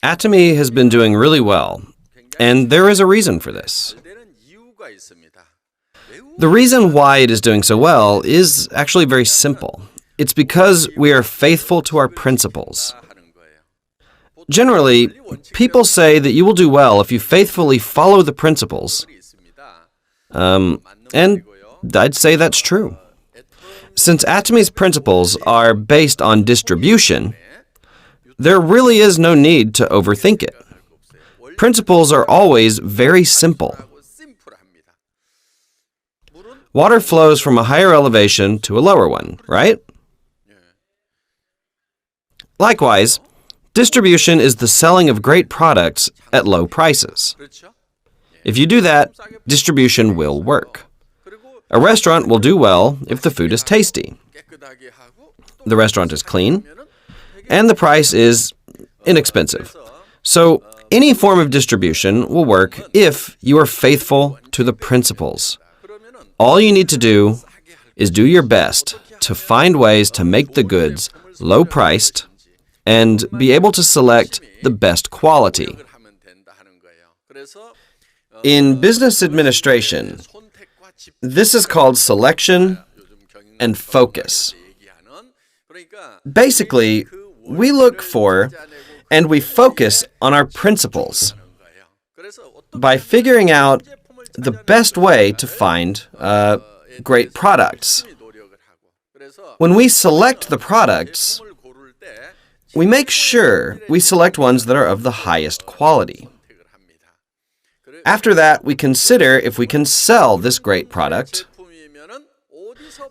Atomy has been doing really well, and there is a reason for this. The reason why it is doing so well is actually very simple. It's because we are faithful to our principles. Generally, people say that you will do well if you faithfully follow the principles. And I'd say that's true. Since Atomy's principles are based on distribution, there really is no need to overthink it. Principles are always very simple. Water flows from a higher elevation to a lower one, right? Likewise, distribution is the selling of great products at low prices. If you do that, distribution will work. A restaurant will do well if the food is tasty, the restaurant is clean, and the price is inexpensive. So, any form of distribution will work if you are faithful to the principles. All you need to do is do your best to find ways to make the goods low-priced and be able to select the best quality. In business administration, this is called selection and focus. Basically, we look for and we focus on our principles by figuring out the best way to find great products. When we select the products, we make sure we select ones that are of the highest quality. After that, we consider if we can sell this great product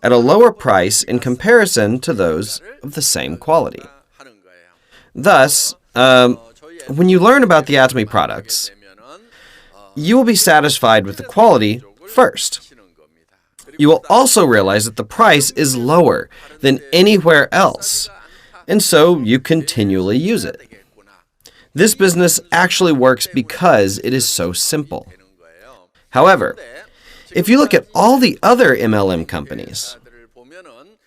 at a lower price in comparison to those of the same quality. Thus, when you learn about the Atomy products, you will be satisfied with the quality first. You will also realize that the price is lower than anywhere else, and so you continually use it. This business actually works because it is so simple. However, if you look at all the other MLM companies,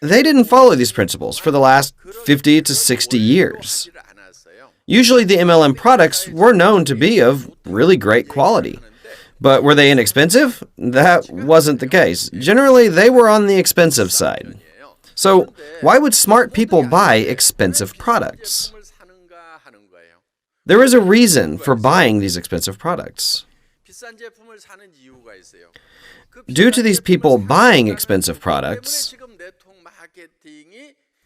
they didn't follow these principles for the last 50 to 60 years. Usually the MLM products were known to be of really great quality. But were they inexpensive? That wasn't the case. Generally, they were on the expensive side. So, why would smart people buy expensive products? There is a reason for buying these expensive products. Due to these people buying expensive products,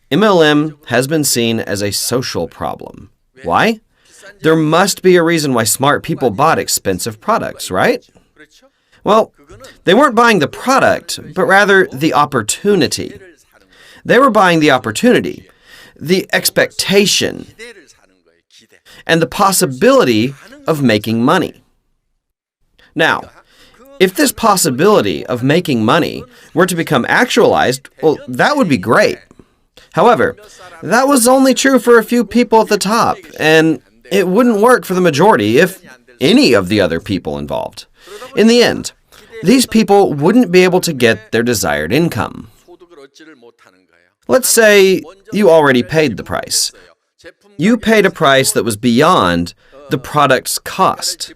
MLM has been seen as a social problem. Why? There must be a reason why smart people bought expensive products, right? Well, they weren't buying the product, but rather the opportunity. They were buying the opportunity, the expectation, and the possibility of making money. Now, if this possibility of making money were to become actualized, well, that would be great. However, that was only true for a few people at the top, and it wouldn't work for the majority, if any of the other people involved. In the end, these people wouldn't be able to get their desired income. Let's say you already paid the price. You paid a price that was beyond the product's cost.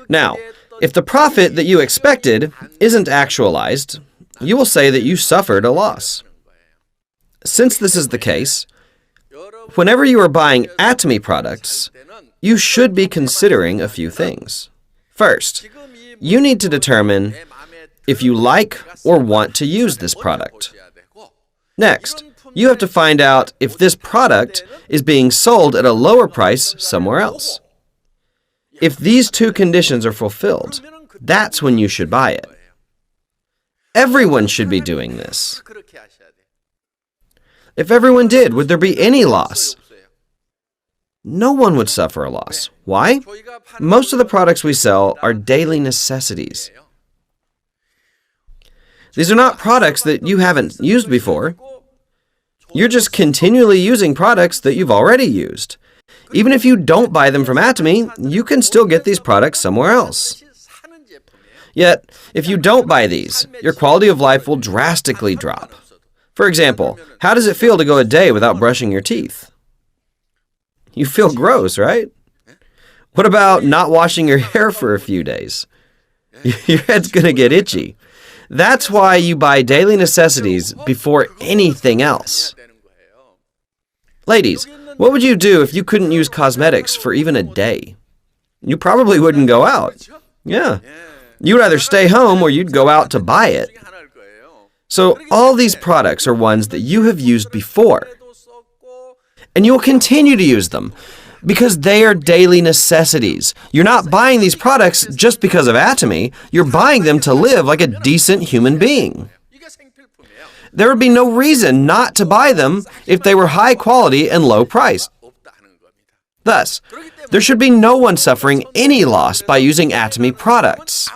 Now, if the profit that you expected isn't actualized, you will say that you suffered a loss. Since this is the case, whenever you are buying Atomy products, you should be considering a few things. First, you need to determine if you like or want to use this product. Next, you have to find out if this product is being sold at a lower price somewhere else. If these two conditions are fulfilled, that's when you should buy it. Everyone should be doing this. If everyone did, would there be any loss? No one would suffer a loss. Why? Most of the products we sell are daily necessities. These are not products that you haven't used before. You're just continually using products that you've already used. Even if you don't buy them from Atomy, you can still get these products somewhere else. Yet, if you don't buy these, your quality of life will drastically drop. For example, how does it feel to go a day without brushing your teeth? You feel gross, right? What about not washing your hair for a few days? Your head's going to get itchy. That's why you buy daily necessities before anything else. Ladies, what would you do if you couldn't use cosmetics for even a day? You probably wouldn't go out. Yeah. You'd either stay home or you'd go out to buy it. So all these products are ones that you have used before. And you will continue to use them because they are daily necessities. You're not buying these products just because of Atomy. You're buying them to live like a decent human being. There would be no reason not to buy them if they were high quality and low priced. Thus, there should be no one suffering any loss by using Atomy products.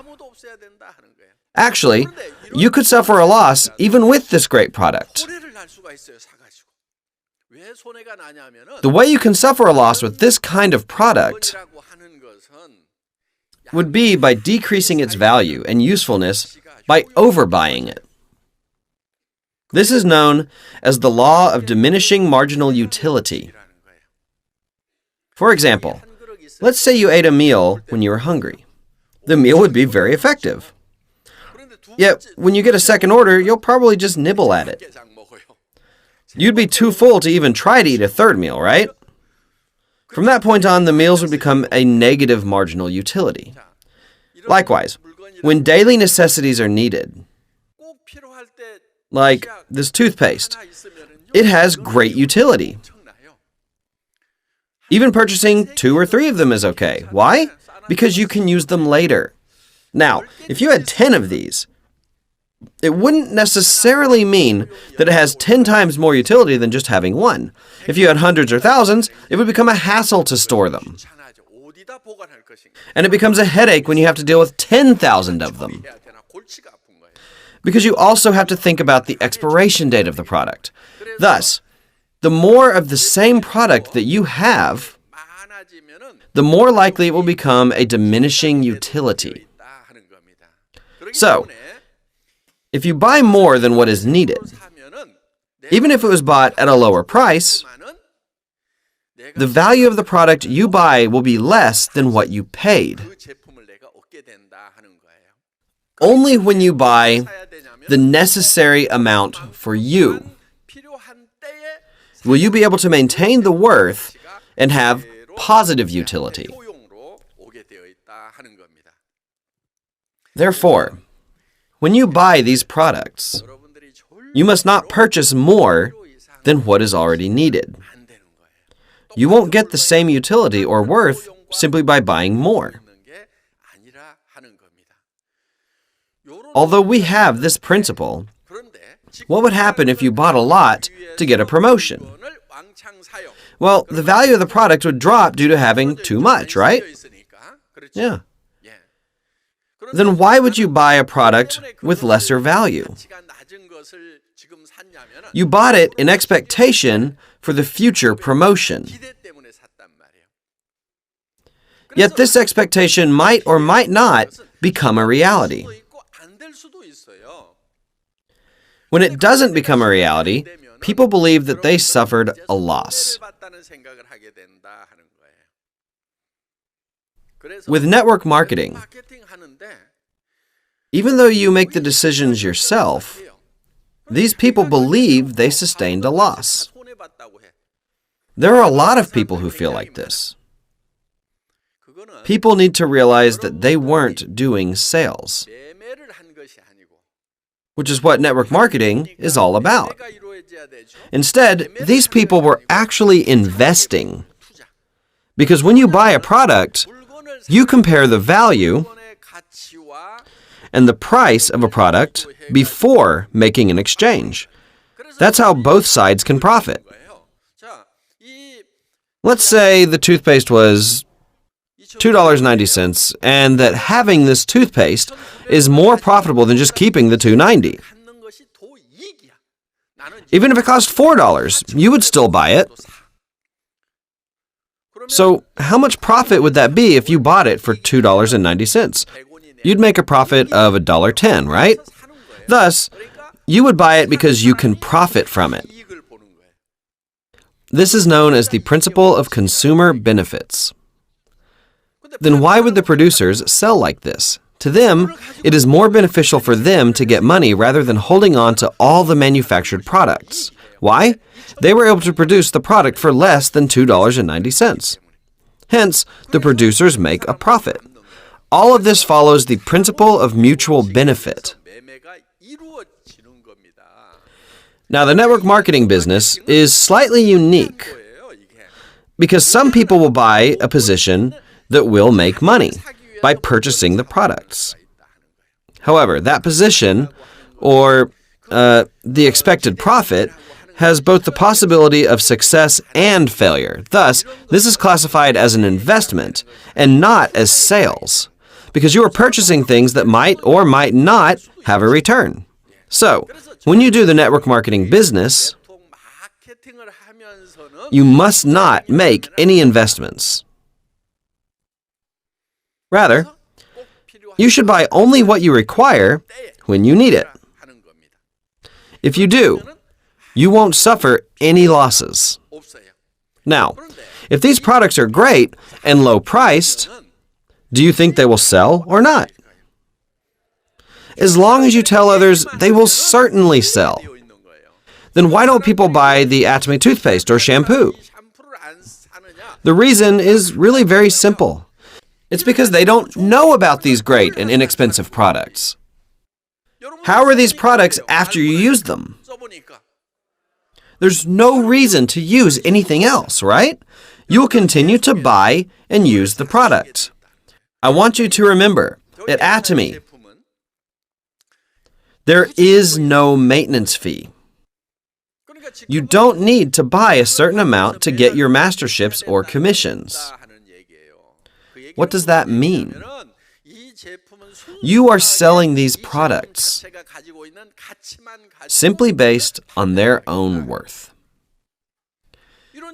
Actually, you could suffer a loss even with this great product. The way you can suffer a loss with this kind of product would be by decreasing its value and usefulness by overbuying it. This is known as the law of diminishing marginal utility. For example, let's say you ate a meal when you were hungry. The meal would be very effective. Yet, when you get a second order, you'll probably just nibble at it. You'd be too full to even try to eat a third meal, right? From that point on, the meals would become a negative marginal utility. Likewise, when daily necessities are needed, like this toothpaste, it has great utility. Even purchasing 2 or 3 of them is okay. Why? Because you can use them later. Now, if you had 10 of these, it wouldn't necessarily mean that it has 10 times more utility than just having one. If you had hundreds or thousands, it would become a hassle to store them. And it becomes a headache when you have to deal with 10,000 of them. Because you also have to think about the expiration date of the product. Thus, the more of the same product that you have, the more likely it will become a diminishing utility. So, if you buy more than what is needed, even if it was bought at a lower price, the value of the product you buy will be less than what you paid. Only when you buy the necessary amount for you will you be able to maintain the worth and have positive utility. Therefore, when you buy these products, you must not purchase more than what is already needed. You won't get the same utility or worth simply by buying more. Although we have this principle, what would happen if you bought a lot to get a promotion? Well, the value of the product would drop due to having too much, right? Yeah. Then why would you buy a product with lesser value? You bought it in expectation for the future promotion. Yet this expectation might or might not become a reality. When it doesn't become a reality, people believe that they suffered a loss. With network marketing, even though you make the decisions yourself, these people believe they sustained a loss. There are a lot of people who feel like this. People need to realize that they weren't doing sales, which is what network marketing is all about. Instead, these people were actually investing. Because when you buy a product, you compare the value and the price of a product before making an exchange. That's how both sides can profit. Let's say the toothpaste was $2.90 and that having this toothpaste is more profitable than just keeping the $2.90. Even if it cost $4, you would still buy it. So how much profit would that be if you bought it for $2.90? You'd make a profit of $1.10, right? Thus, You would buy it because you can profit from it. This is known as the principle of consumer benefits. Then why would the producers sell like this? To them, it is more beneficial for them to get money rather than holding on to all the manufactured products. Why? They were able to produce the product for less than $2.90. Hence, the producers make a profit. All of this follows the principle of mutual benefit. Now, the network marketing business is slightly unique because some people will buy a position that will make money by purchasing the products. However, that position, or the expected profit, has both the possibility of success and failure. Thus, this is classified as an investment and not as sales, because you are purchasing things that might or might not have a return. So, when you do the network marketing business, you must not make any investments. Rather, you should buy only what you require when you need it. If you do, you won't suffer any losses. Now, if these products are great and low-priced, do you think they will sell or not? As long as you tell others, they will certainly sell. Then why don't people buy the Atomy toothpaste or shampoo? The reason is really very simple. It's because they don't know about these great and inexpensive products. How are these products after you use them? There's no reason to use anything else, right? You will continue to buy and use the product. I want you to remember, at Atomy, there is no maintenance fee. You don't need to buy a certain amount to get your masterships or commissions. What does that mean? You are selling these products simply based on their own worth.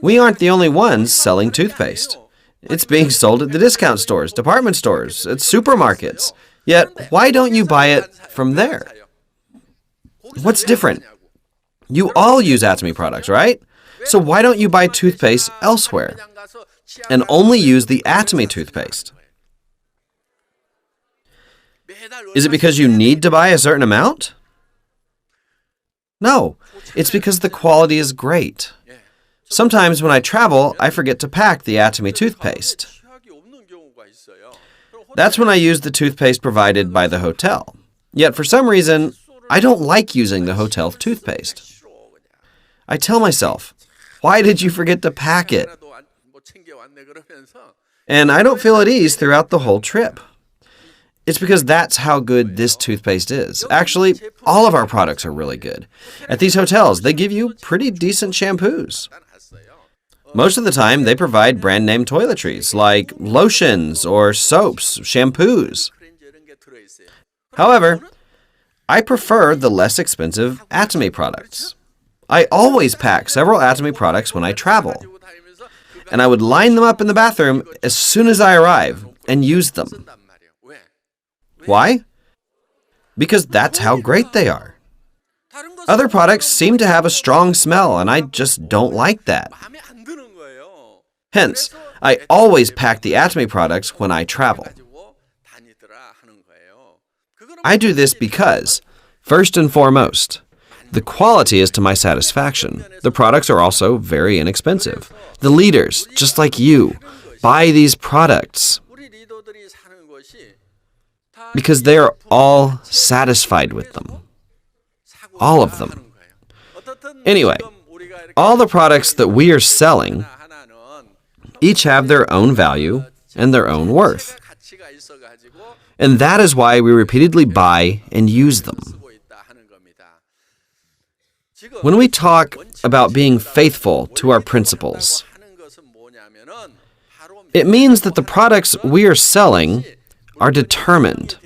We aren't the only ones selling toothpaste. It's being sold at the discount stores, department stores, at supermarkets. Yet, why don't you buy it from there? What's different? You all use Atomy products, right? So why don't you buy toothpaste elsewhere and only use the Atomy toothpaste? Is it because you need to buy a certain amount? No, it's because the quality is great. Sometimes when I travel, I forget to pack the Atomy toothpaste. That's when I use the toothpaste provided by the hotel. Yet for some reason, I don't like using the hotel toothpaste. I tell myself, why did you forget to pack it? And I don't feel at ease throughout the whole trip. It's because that's how good this toothpaste is. Actually, all of our products are really good. At these hotels, they give you pretty decent shampoos. Most of the time, they provide brand name toiletries like lotions or soaps, shampoos. However, I prefer the less expensive Atomy products. I always pack several Atomy products when I travel, and I would line them up in the bathroom as soon as I arrive and use them. Why? Because that's how great they are. Other products seem to have a strong smell, and I just don't like that. Hence, I always pack the Atomy products when I travel. I do this because, first and foremost, the quality is to my satisfaction. The products are also very inexpensive. The leaders, just like you, buy these products because they are all satisfied with them. All of them. Anyway, all the products that we are selling each have their own value and their own worth. And that is why we repeatedly buy and use them. When we talk about being faithful to our principles, it means that the products we are selling are determined.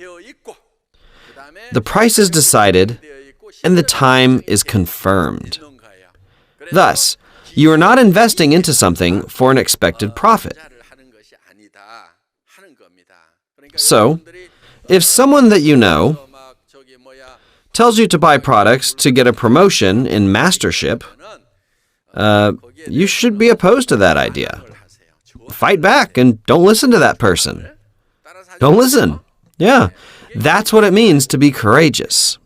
The price is decided, and the time is confirmed. Thus, you are not investing into something for an expected profit. So, if someone that you know tells you to buy products to get a promotion in mastership, you should be opposed to that idea. Fight back and don't listen to that person. Don't listen. Yeah, that's what it means to be courageous.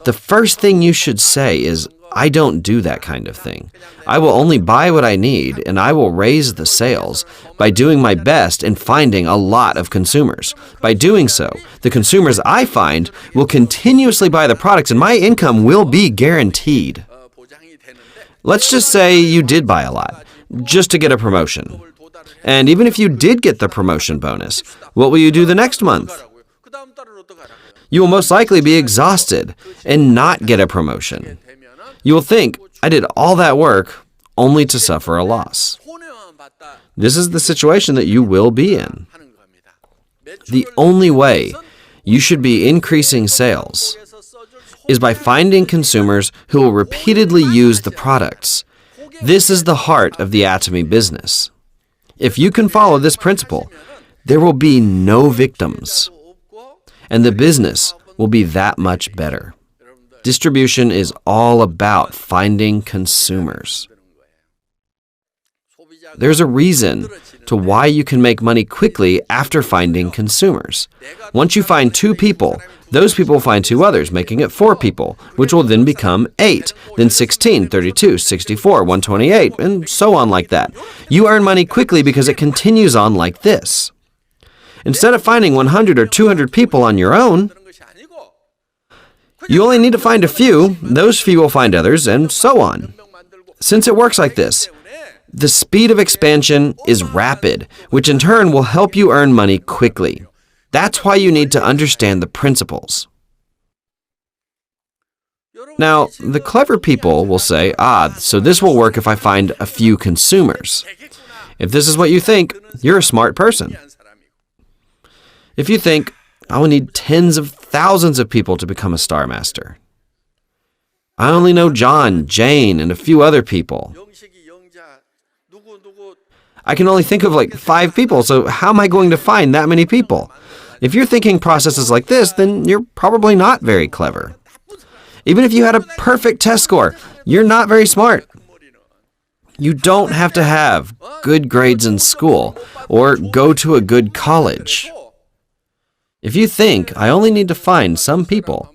The first thing you should say is, I don't do that kind of thing. I will only buy what I need, and I will raise the sales by doing my best in finding a lot of consumers. By doing so, the consumers I find will continuously buy the products, and my income will be guaranteed. Let's just say you did buy a lot, just to get a promotion. And even if you did get the promotion bonus, what will you do the next month? You will most likely be exhausted and not get a promotion. You will think, I did all that work only to suffer a loss. This is the situation that you will be in. The only way you should be increasing sales is by finding consumers who will repeatedly use the products. This is the heart of the Atomy business. If you can follow this principle, there will be no victims, and the business will be that much better. Distribution is all about finding consumers. There's a reason to why you can make money quickly after finding consumers. Once you find 2 people, those people will find 2 others, making it 4 people, which will then become 8, then 16, 32, 64, 128, and so on like that. You earn money quickly because it continues on like this. Instead of finding 100 or 200 people on your own, you only need to find a few, those few will find others, and so on. Since it works like this, the speed of expansion is rapid, which in turn will help you earn money quickly. That's why you need to understand the principles. Now, the clever people will say, so this will work if I find a few consumers. If this is what you think, you're a smart person. If you think, I will need tens of thousands of people to become a Star Master. I only know John, Jane, and a few other people. I can only think of like 5 people, so how am I going to find that many people? If your thinking process is like this, then you're probably not very clever. Even if you had a perfect test score, you're not very smart. You don't have to have good grades in school or go to a good college. If you think, I only need to find some people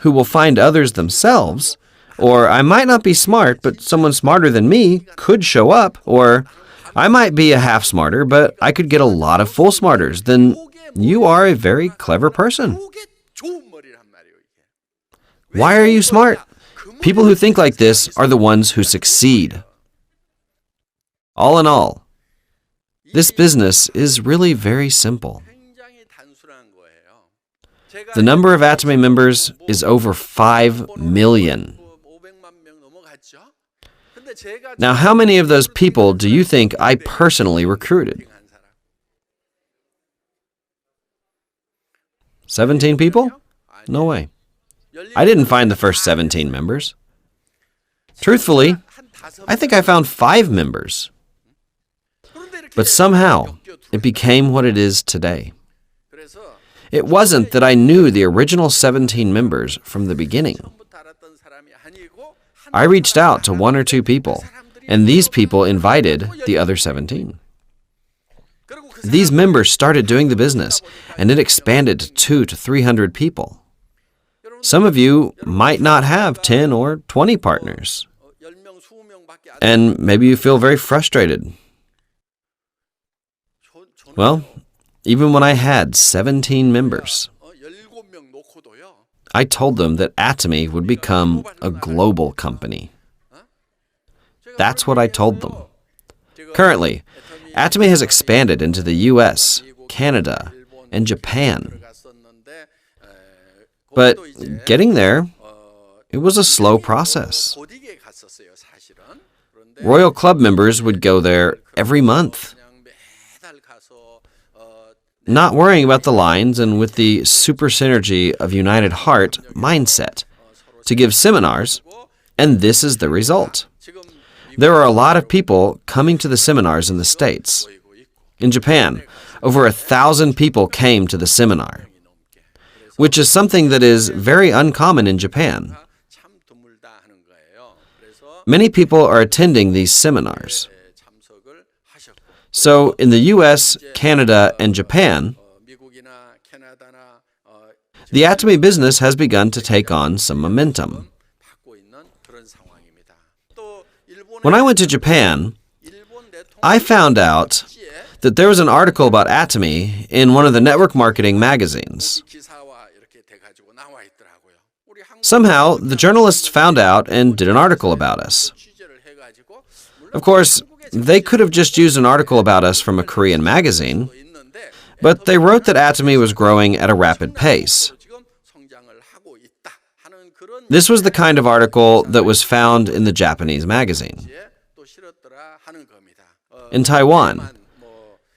who will find others themselves, or I might not be smart, but someone smarter than me could show up, or I might be a half smarter, but I could get a lot of full smarters, then you are a very clever person. Why are you smart? People who think like this are the ones who succeed. All in all, this business is really very simple. The number of Atomy members is over 5 million. Now, how many of those people do you think I personally recruited? 17 people? No way. I didn't find the first 17 members. Truthfully, I think I found 5 members. But somehow, it became what it is today. It wasn't that I knew the original 17 members from the beginning. I reached out to 1 or 2 people, and these people invited the other 17. These members started doing the business, and it expanded to 200 to 300 people. Some of you might not have 10 or 20 partners, and maybe you feel very frustrated. Well, even when I had 17 members, I told them that Atomy would become a global company. That's what I told them. Currently, Atomy has expanded into the US, Canada, and Japan. But getting there, it was a slow process. Royal Club members would go there every month, not worrying about the lines and with the super synergy of United Heart mindset to give seminars, and this is the result. There are a lot of people coming to the seminars in the States. In Japan, over 1,000 people came to the seminar. which is something that is very uncommon in Japan. Many people are attending these seminars. So in the US, Canada, and Japan, the Atomy business has begun to take on some momentum. When I went to Japan, I found out that there was an article about Atomy in one of the network marketing magazines. Somehow, the journalists found out and did an article about us. Of course, they could have just used an article about us from a Korean magazine, but they wrote that Atomy was growing at a rapid pace. This was the kind of article that was found in the Japanese magazine. In Taiwan,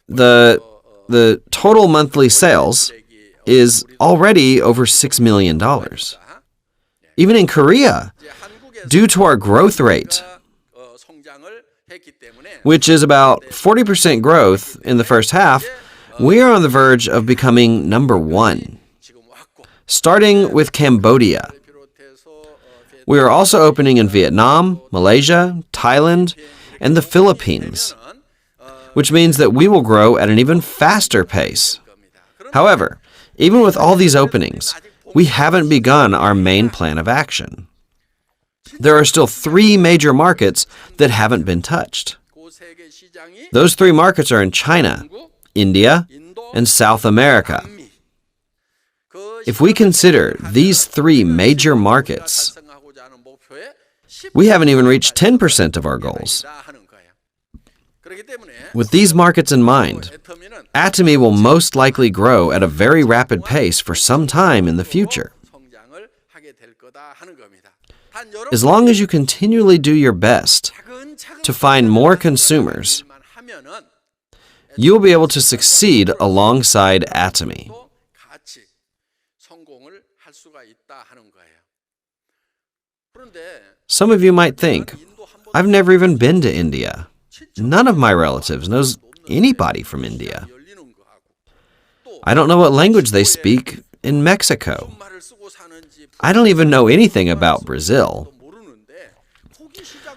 the total monthly sales is already over $6 million. Even in Korea, due to our growth rate, which is about 40% growth in the first half, we are on the verge of becoming number one, starting with Cambodia. We are also opening in Vietnam, Malaysia, Thailand, and the Philippines, which means that we will grow at an even faster pace. However, even with all these openings, we haven't begun our main plan of action. There are still 3 major markets that haven't been touched. Those 3 markets are in China, India, and South America. If we consider these 3 major markets, we haven't even reached 10% of our goals. With these markets in mind, Atomy will most likely grow at a very rapid pace for some time in the future. As long as you continually do your best to find more consumers, you will be able to succeed alongside Atomy. Some of you might think, I've never even been to India. None of my relatives knows anybody from India. I don't know what language they speak in Mexico. I don't even know anything about Brazil.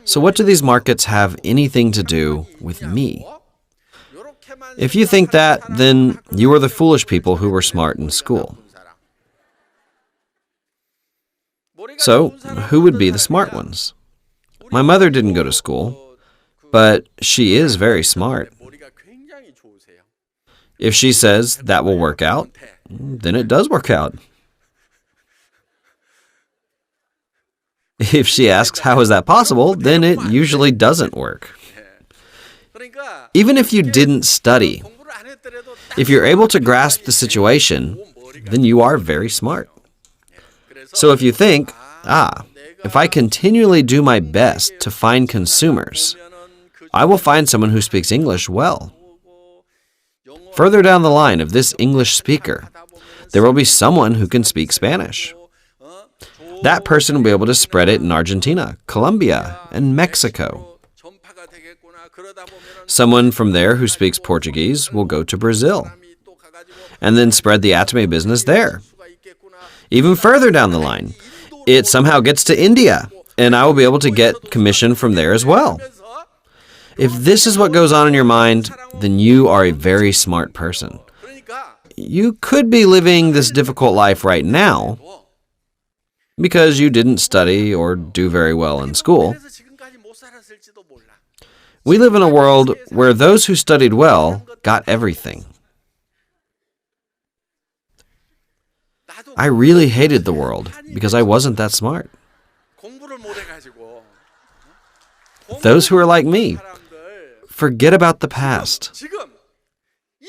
So what do these markets have anything to do with me? If you think that, then you are the foolish people who were smart in school. So, who would be the smart ones? My mother didn't go to school, but she is very smart. If she says that will work out, then it does work out. If she asks how is that possible, then it usually doesn't work. Even if you didn't study, if you're able to grasp the situation, then you are very smart. So if you think, if I continually do my best to find consumers, I will find someone who speaks English well. Further down the line of this English speaker, there will be someone who can speak Spanish. That person will be able to spread it in Argentina, Colombia, and Mexico. Someone from there who speaks Portuguese will go to Brazil, and then spread the Atomy business there. Even further down the line, it somehow gets to India, and I will be able to get commission from there as well. If this is what goes on in your mind, then you are a very smart person. You could be living this difficult life right now because you didn't study or do very well in school. We live in a world where those who studied well got everything. I really hated the world because I wasn't that smart. Those who are like me, forget about the past.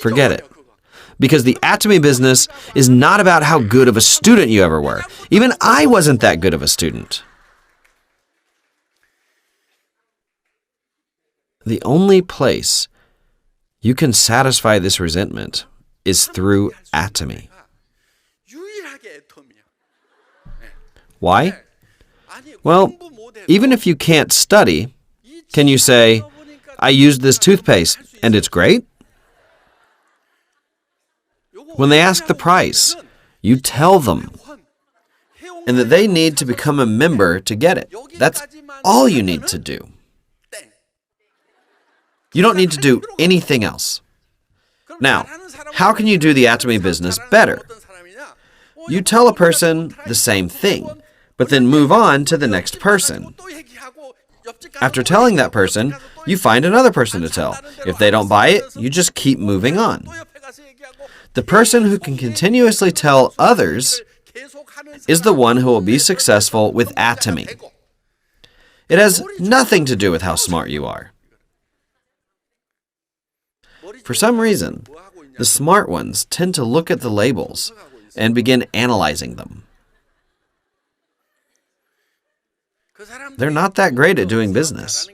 Forget it. Because the Atomy business is not about how good of a student you ever were. Even I wasn't that good of a student. The only place you can satisfy this resentment is through Atomy. Why? Well, even if you can't study, can you say, I used this toothpaste and it's great? When they ask the price, You tell them, and that they need to become a member to get it. That's all you need to do. You don't need to do anything else. Now, how can you do the Atomy business better? You tell a person the same thing, but then move on to the next person. After telling that person, you find another person to tell. If they don't buy it, you just keep moving on. The person who can continuously tell others is the one who will be successful with Atomy. It has nothing to do with how smart you are. For some reason, the smart ones tend to look at the labels and begin analyzing them. They're not that great at doing business.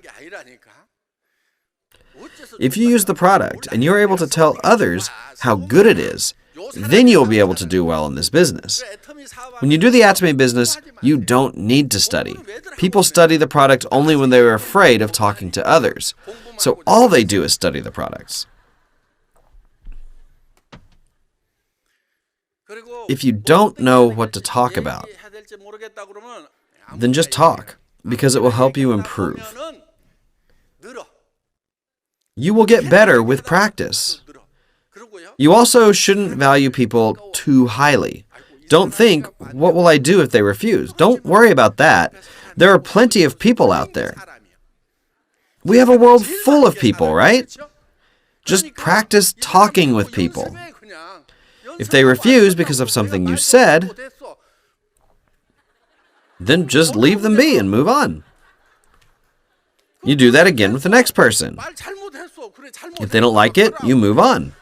If you use the product and you're able to tell others how good it is, then you'll be able to do well in this business. When you do the Atomy business, you don't need to study. People study the product only when they're afraid of talking to others. So all they do is study the products. If you don't know what to talk about, then just talk, because it will help you improve. You will get better with practice. You also shouldn't value people too highly. Don't think, what will I do if they refuse? Don't worry about that. There are plenty of people out there. We have a world full of people, right? Just practice talking with people. If they refuse because of something you said, then just leave them be and move on. You do that again with the next person. If they don't like it, you move on.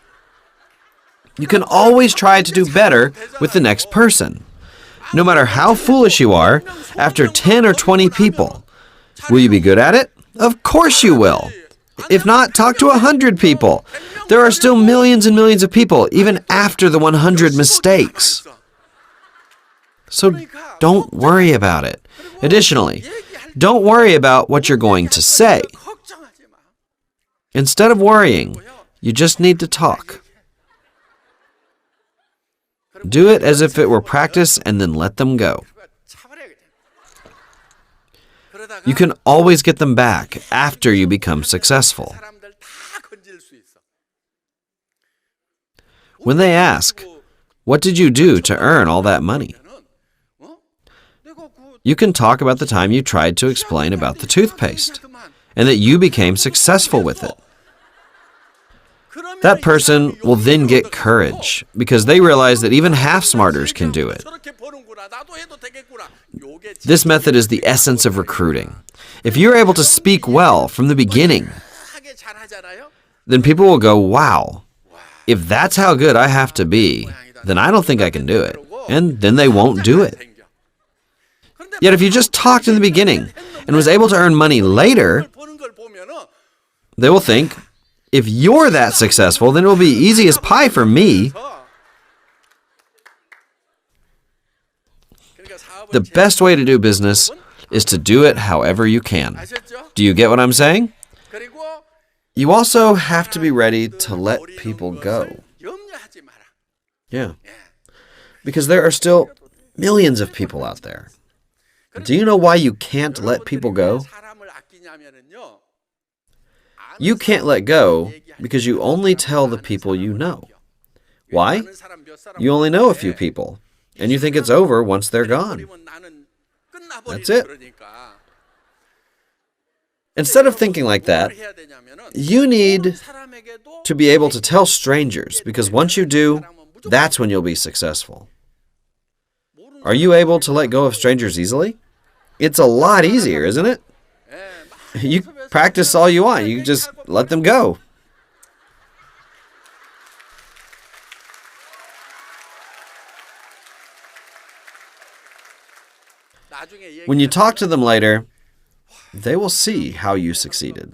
You can always try to do better with the next person. No matter how foolish you are, after 10 or 20 people, will you be good at it? Of course you will. If not, talk to 100 people. There are still millions and millions of people, even after the 100 mistakes. So don't worry about it. Additionally, don't worry about what you're going to say. Instead of worrying, you just need to talk. Do it as if it were practice and then let them go. You can always get them back after you become successful. When they ask, "What did you do to earn all that money?" you can talk about the time you tried to explain about the toothpaste and that you became successful with it. That person will then get courage because they realize that even half-smarters can do it. This method is the essence of recruiting. If you're able to speak well from the beginning, then people will go, "Wow, if that's how good I have to be, then I don't think I can do it." And then they won't do it. Yet if you just talked in the beginning and was able to earn money later, they will think, if you're that successful, then it will be easy as pie for me. The best way to do business is to do it however you can. Do you get what I'm saying? You also have to be ready to let people go. Yeah. Because there are still millions of people out there. Do you know why you can't let people go? You can't let go because you only tell the people you know. Why? You only know a few people, and you think it's over once they're gone. That's it. Instead of thinking like that, you need to be able to tell strangers, because once you do, that's when you'll be successful. Are you able to let go of strangers easily? It's a lot easier, isn't it? You practice all you want. You just let them go. When you talk to them later, they will see how you succeeded.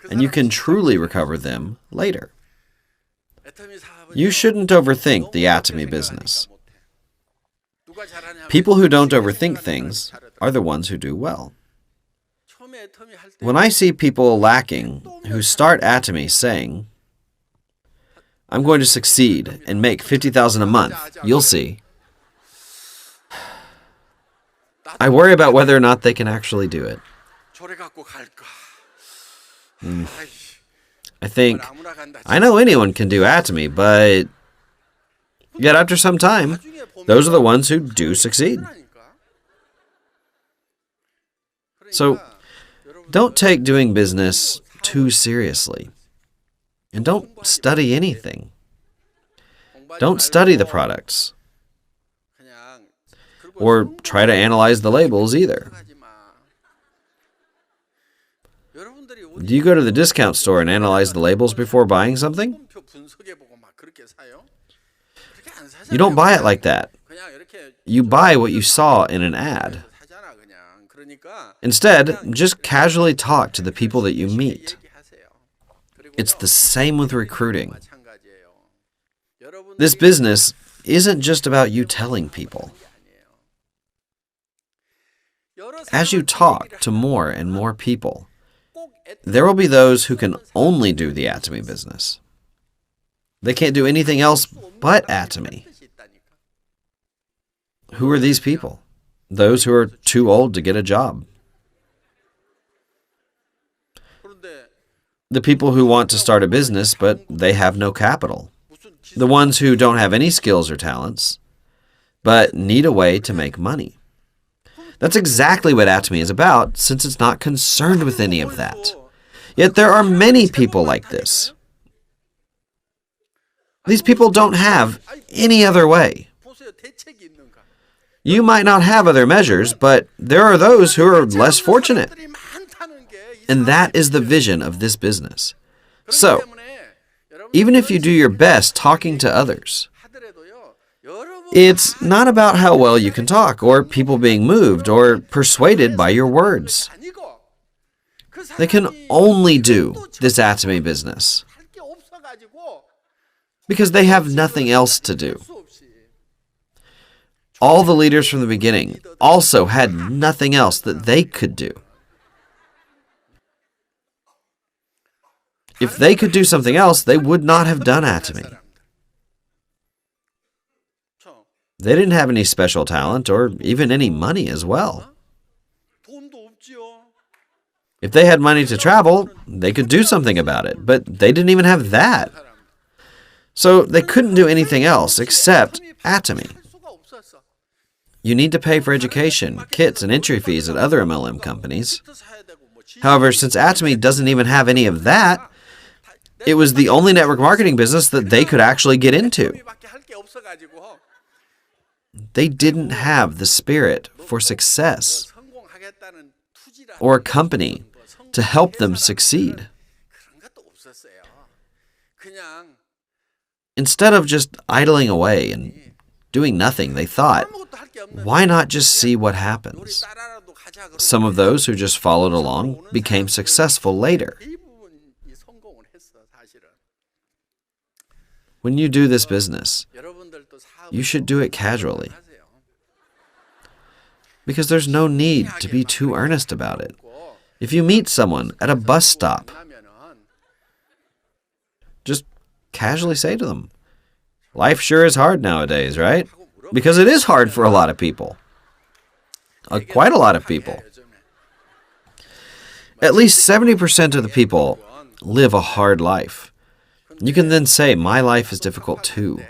And you can truly recover them later. You shouldn't overthink the Atomy business. People who don't overthink things are the ones who do well. When I see people lacking who start Atomy saying, I'm going to succeed and make 50,000 a month. You'll see. I worry about whether or not they can actually do it. I think, I know anyone can do Atomy, but yet after some time, those are the ones who do succeed. So, don't take doing business too seriously. And don't study anything. Don't study the products. Or try to analyze the labels either. Do you go to the discount store and analyze the labels before buying something? You don't buy it like that. You buy what you saw in an ad. Instead, just casually talk to the people that you meet. It's the same with recruiting. This business isn't just about you telling people. As you talk to more and more people, there will be those who can only do the Atomy business. They can't do anything else but Atomy. Who are these people? Those who are too old to get a job. The people who want to start a business, but they have no capital. The ones who don't have any skills or talents, but need a way to make money. That's exactly what Atomy is about, since it's not concerned with any of that. Yet there are many people like this. These people don't have any other way. You might not have other measures, but there are those who are less fortunate. And that is the vision of this business. So, even if you do your best talking to others, it's not about how well you can talk, or people being moved or persuaded by your words. They can only do this Atomy business because they have nothing else to do. All the leaders from the beginning also had nothing else that they could do. If they could do something else, they would not have done Atomy. They didn't have any special talent or even any money as well. If they had money to travel, they could do something about it, but they didn't even have that. So they couldn't do anything else except Atomy. You need to pay for education, kits, and entry fees at other MLM companies. However, since Atomy doesn't even have any of that, it was the only network marketing business that they could actually get into. They didn't have the spirit for success or a company to help them succeed. Instead of just idling away and doing nothing, they thought, why not just see what happens? Some of those who just followed along became successful later. When you do this business, you should do it casually, because there's no need to be too earnest about it. If you meet someone at a bus stop, just casually say to them, life sure is hard nowadays, right? Because it is hard for a lot of people. Quite a lot of people. At least 70% of the people live a hard life. You can then say, my life is difficult too,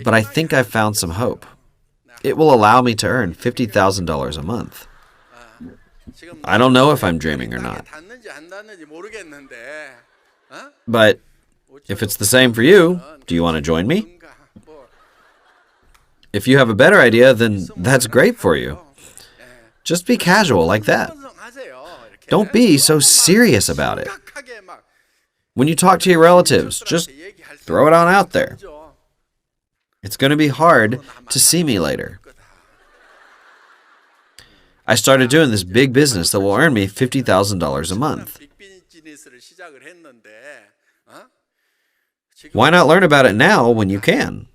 but I think I've found some hope. It will allow me to earn $50,000 a month. I don't know if I'm dreaming or not. But if it's the same for you, do you want to join me? If you have a better idea, then that's great for you. Just be casual like that. Don't be so serious about it. When you talk to your relatives, just throw it on out there. It's going to be hard to see me later. I started doing this big business that will earn me $50,000 a month. Why not learn about it now when you can?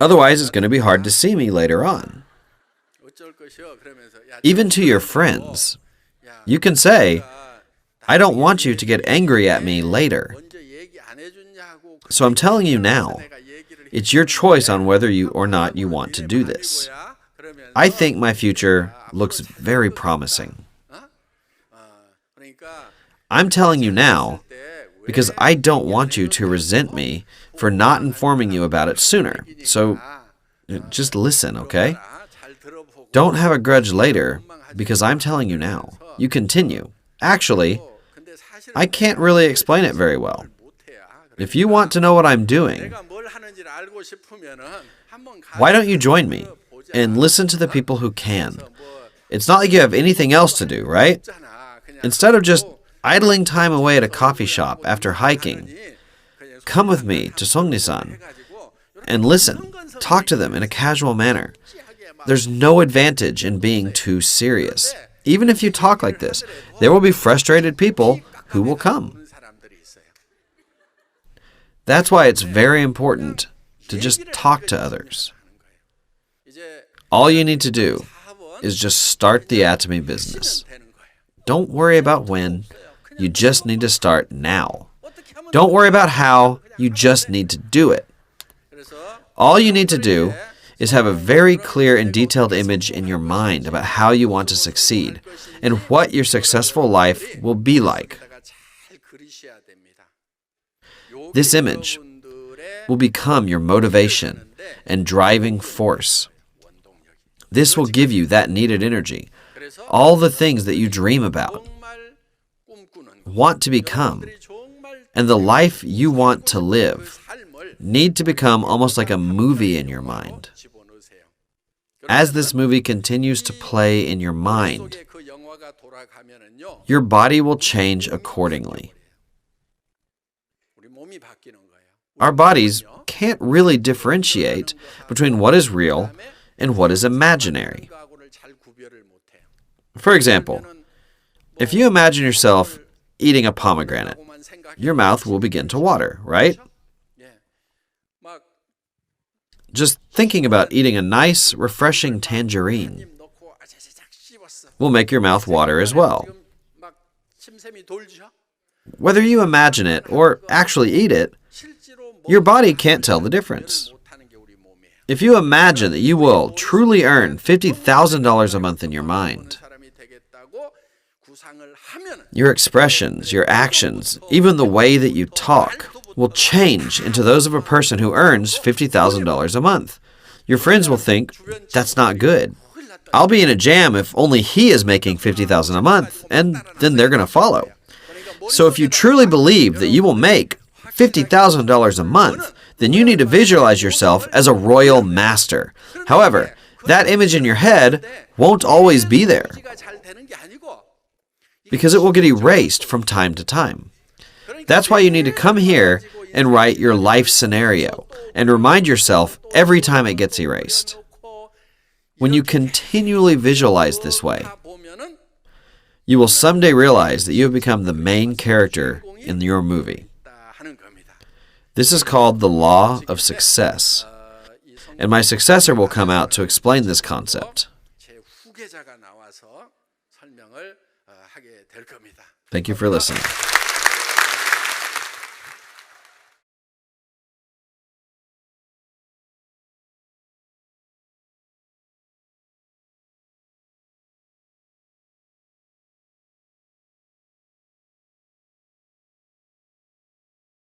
Otherwise, it's going to be hard to see me later on. Even to your friends, you can say, I don't want you to get angry at me later. So I'm telling you now, it's your choice on whether you or not you want to do this. I think my future looks very promising. I'm telling you now because I don't want you to resent me for not informing you about it sooner. So just listen, okay? Don't have a grudge later because I'm telling you now. You continue. Actually, I can't really explain it very well. If you want to know what I'm doing, why don't you join me and listen to the people who can? It's not like you have anything else to do, right? Instead of just idling time away at a coffee shop after hiking, come with me to Songnisan and listen. Talk to them in a casual manner. There's no advantage in being too serious. Even if you talk like this, there will be frustrated people who will come. That's why it's very important to just talk to others. All you need to do is just start the Atomy business. Don't worry about when, you just need to start now. Don't worry about how, you just need to do it. All you need to do is have a very clear and detailed image in your mind about how you want to succeed and what your successful life will be like. This image will become your motivation and driving force. This will give you that needed energy, all the things that you dream about, want to become, and the life you want to live need to become almost like a movie in your mind. As this movie continues to play in your mind, your body will change accordingly. Our bodies can't really differentiate between what is real and what is imaginary. For example, if you imagine yourself eating a pomegranate, your mouth will begin to water, right? Just thinking about eating a nice, refreshing tangerine will make your mouth water as well. Whether you imagine it or actually eat it, your body can't tell the difference. If you imagine that you will truly earn $50,000 a month in your mind, your expressions, your actions, even the way that you talk will change into those of a person who earns $50,000 a month. Your friends will think, that's not good. I'll be in a jam if only he is making $50,000 a month, and then they're going to follow. So if you truly believe that you will make $50,000 a month, then you need to visualize yourself as a royal master. However, that image in your head won't always be there because it will get erased from time to time. That's why you need to come here and write your life scenario and remind yourself every time it gets erased. When you continually visualize this way, you will someday realize that you have become the main character in your movie. This is called the law of success, and my successor will come out to explain this concept. Thank you for listening.